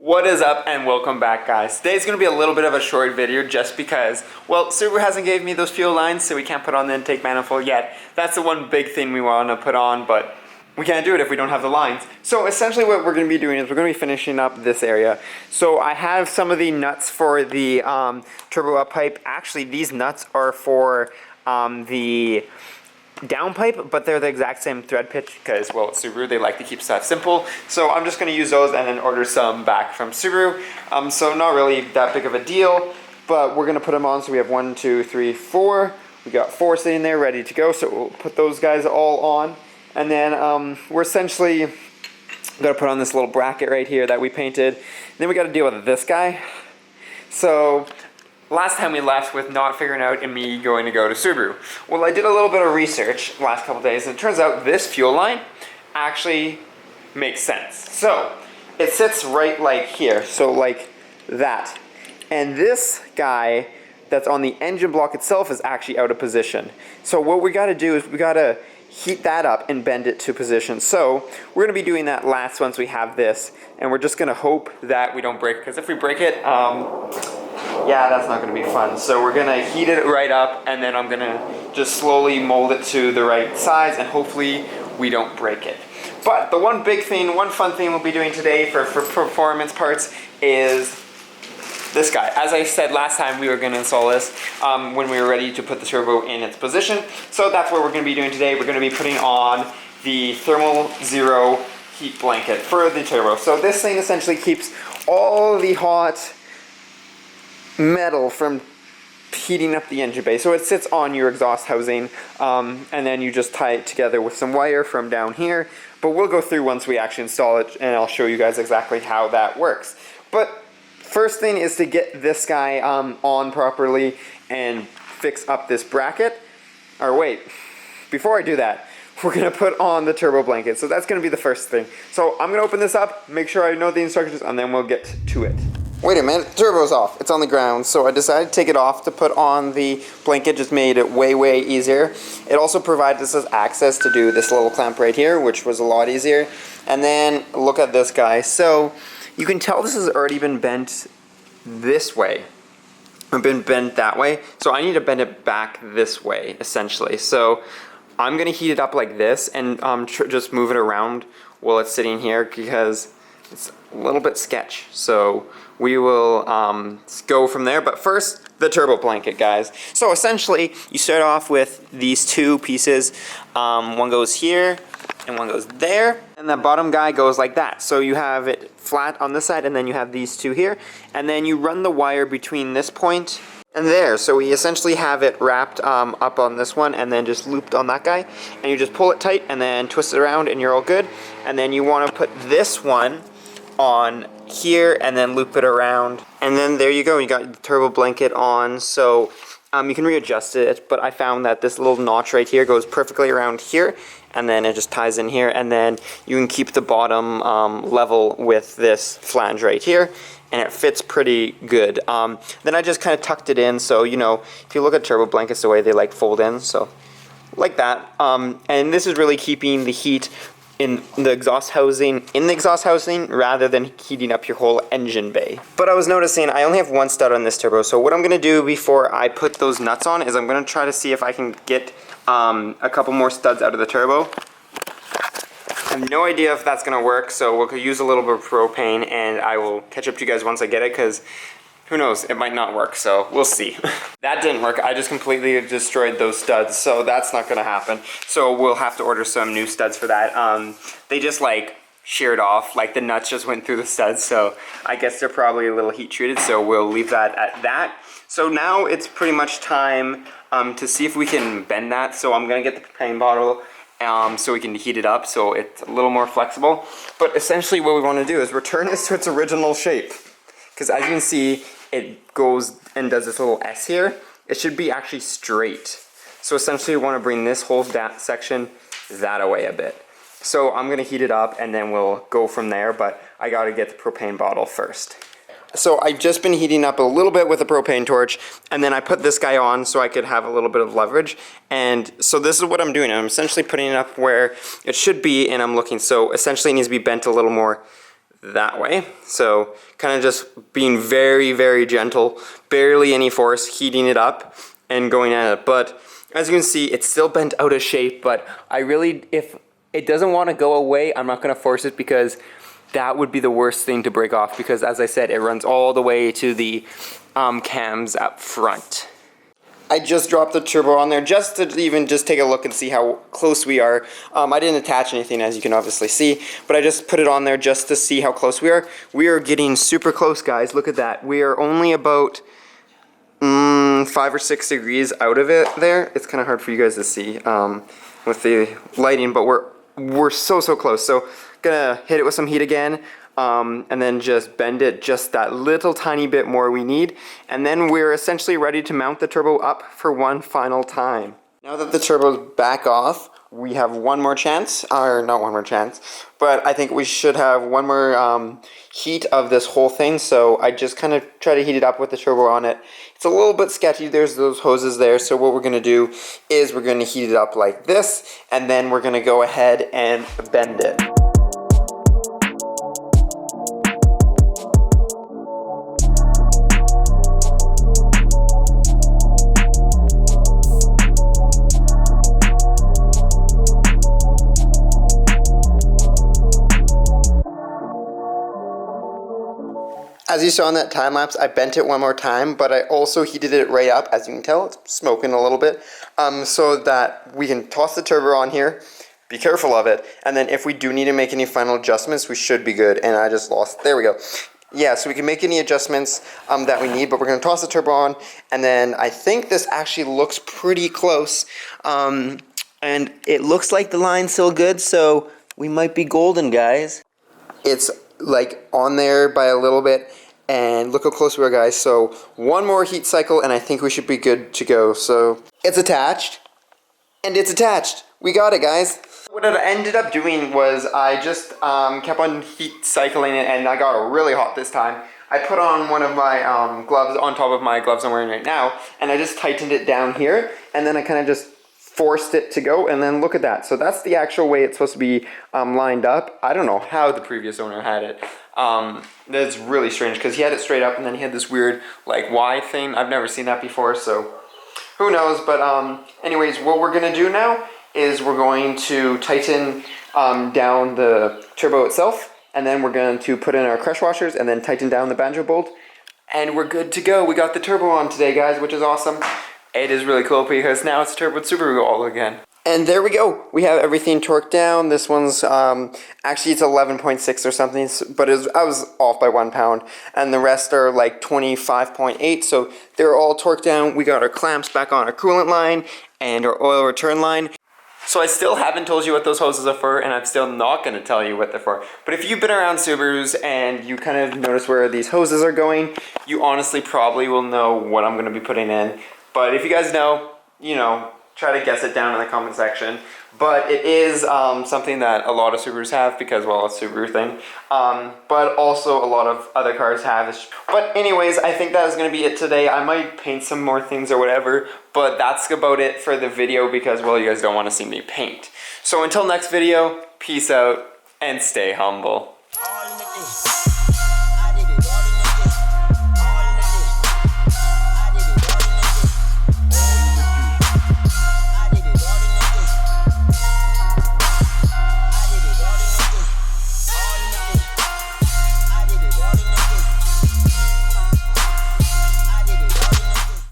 What is up and welcome back, guys. Today's going to be a little bit of a short video just because, well, Subaru hasn't gave me those fuel lines, so we can't put on the intake manifold yet. That's the one big thing we want to put on, but we can't do it if we don't have the lines. So essentially what we're going to be doing is we're going to be finishing up this area. So I have some of the nuts for the turbo up pipe. Actually, these nuts are for the downpipe, but they're the exact same thread pitch because, well, it's Subaru, they like to keep stuff simple. So I'm just going to use those and then order some back from Subaru. So not really that big of a deal, but we're going to put them on. So we have 1, 2, 3, 4. We got 4 sitting there ready to go. So we'll put those guys all on. And then we're essentially going to put on this little bracket right here that we painted. Then we got to deal with this guy. So last time we left with not figuring out and me going to go to Subaru. Well, I did a little bit of research last couple days, and it turns out this fuel line actually makes sense. So it sits right like here, so like that. And this guy that's on the engine block itself is actually out of position. So what we got to do is we got to heat that up and bend it to position. So we're going to be doing that last once we have this, and we're just going to hope that we don't break, because if we break it, yeah, that's not going to be fun. So we're going to heat it right up, and then I'm going to just slowly mold it to the right size, and hopefully we don't break it. But the one big thing, one fun thing we'll be doing today for performance parts is this guy. As I said last time, we were going to install this when we were ready to put the turbo in its position. So that's what we're going to be doing today. We're going to be putting on the Thermal Zero heat blanket for the turbo. So this thing essentially keeps all the hot metal from heating up the engine bay. So it sits on your exhaust housing, and then you just tie it together with some wire from down here. But we'll go through once we actually install it, and I'll show you guys exactly how that works. But first thing is to get this guy on properly and fix up this bracket. Or wait, before I do that, we're going to put on the turbo blanket. So that's going to be the first thing. So I'm going to open this up, make sure I know the instructions, and then we'll get to it. Wait a minute, the turbo's off. It's on the ground. So I decided to take it off to put on the blanket. Just made it way easier. It also provides us access to do this little clamp right here, which was a lot easier. And then look at this guy. So you can tell this has already been bent this way. It's been bent that way. So I need to bend it back this way, essentially. So I'm going to heat it up like this and just move it around while it's sitting here because it's a little bit sketch. So we will go from there. But first, the turbo blanket, guys. So essentially, you start off with these two pieces. One goes here and one goes there, and the bottom guy goes like that. So you have it flat on this side, and then you have these two here, and then you run the wire between this point and there. So we essentially have it wrapped up on this one and then just looped on that guy, and you just pull it tight and then twist it around and you're all good. And then you want to put this one on here and then loop it around, and then there you go, you got the turbo blanket on. So you can readjust it, but I found that this little notch right here goes perfectly around here, and then it just ties in here, and then you can keep the bottom level with this flange right here, and it fits pretty good. Then I just kind of tucked it in, so you know, if you look at turbo blankets, the way they like fold in, so like that. And this is really keeping the heat in the exhaust housing rather than heating up your whole engine bay. But I was noticing I only have one stud on this turbo, so what I'm going to do before I put those nuts on is I'm going to try to see if I can get a couple more studs out of the turbo. I have no idea if that's going to work, so we'll use a little bit of propane, and I will catch up to you guys once I get it, because who knows, it might not work, so we'll see. That didn't work. I just completely destroyed those studs, so that's not going to happen. So we'll have to order some new studs for that. They just like sheared off, like the nuts just went through the studs, so I guess they're probably a little heat treated, so we'll leave that at that. So now it's pretty much time to see if we can bend that. So I'm going to get the propane bottle so we can heat it up so it's a little more flexible. But essentially what we want to do is return this to its original shape. Because as you can see, it goes and does this little S here. It should be actually straight. So essentially we want to bring this whole section that away a bit. So I'm going to heat it up and then we'll go from there, but I got to get the propane bottle first. So I've just been heating up a little bit with a propane torch, and then I put this guy on so I could have a little bit of leverage. And so this is what I'm doing. I'm essentially putting it up where it should be, and I'm looking. So essentially it needs to be bent a little more that way. So kind of just being very, very gentle, barely any force, heating it up and going at it. But as you can see, it's still bent out of shape, but I really, if it doesn't want to go away, I'm not going to force it, because that would be the worst thing to break off, because as I said, it runs all the way to the cams up front. I just dropped the turbo on there just to even just take a look and see how close we are. I didn't attach anything, as you can obviously see, but I just put it on there just to see how close we are. We are getting super close, guys. Look at that. We are only about 5 or 6 degrees out of it there. It's kind of hard for you guys to see with the lighting, but we're so close. So gonna hit it with some heat again, and then just bend it just that little tiny bit more we need, and then we're essentially ready to mount the turbo up for one final time. Now that the turbo's back off, we have one more chance, or not one more chance, but I think we should have one more heat of this whole thing. So I just kind of try to heat it up with the turbo on it. It's a little bit sketchy, there's those hoses there, so what we're going to do is we're going to heat it up like this, and then we're going to go ahead and bend it. As you saw in that time lapse, I bent it one more time, but I also heated it right up. As you can tell, it's smoking a little bit, so that we can toss the turbo on here, be careful of it, and then if we do need to make any final adjustments, we should be good. And I just lost, there we go. Yeah, so we can make any adjustments that we need, but we're going to toss the turbo on, and then I think this actually looks pretty close, and it looks like the line's still good, so we might be golden, guys. It's like on there by a little bit, and look how close we are, guys. So one more heat cycle and I think we should be good to go. So it's attached, and it's attached. We got it, guys. What I ended up doing was I just kept on heat cycling it, and I got really hot this time. I put on one of my gloves on top of my gloves I'm wearing right now, and I just tightened it down here, and then I kind of just forced it to go, and then look at that. So that's the actual way it's supposed to be lined up. I don't know how the previous owner had it. That's really strange, because he had it straight up and then he had this weird like Y thing. I've never seen that before, so who knows. But anyways, what we're gonna do now is we're going to tighten down the turbo itself, and then we're going to put in our crush washers and then tighten down the banjo bolt, and we're good to go. We got the turbo on today, guys, which is awesome. It is really cool because now it's a turbo Subaru all again. And there we go. We have everything torqued down. This one's, actually it's 11.6 or something, but I was off by 1 pound. And the rest are like 25.8, so they're all torqued down. We got our clamps back on our coolant line and our oil return line. So I still haven't told you what those hoses are for, and I'm still not going to tell you what they're for. But if you've been around Subarus and you kind of notice where these hoses are going, you honestly probably will know what I'm going to be putting in. But if you guys know, you know, try to guess it down in the comment section. But it is something that a lot of Subarus have because, well, it's a Subaru thing. But also a lot of other cars have. But anyways, I think that is going to be it today. I might paint some more things or whatever. But that's about it for the video because, well, you guys don't want to see me paint. So until next video, peace out and stay humble.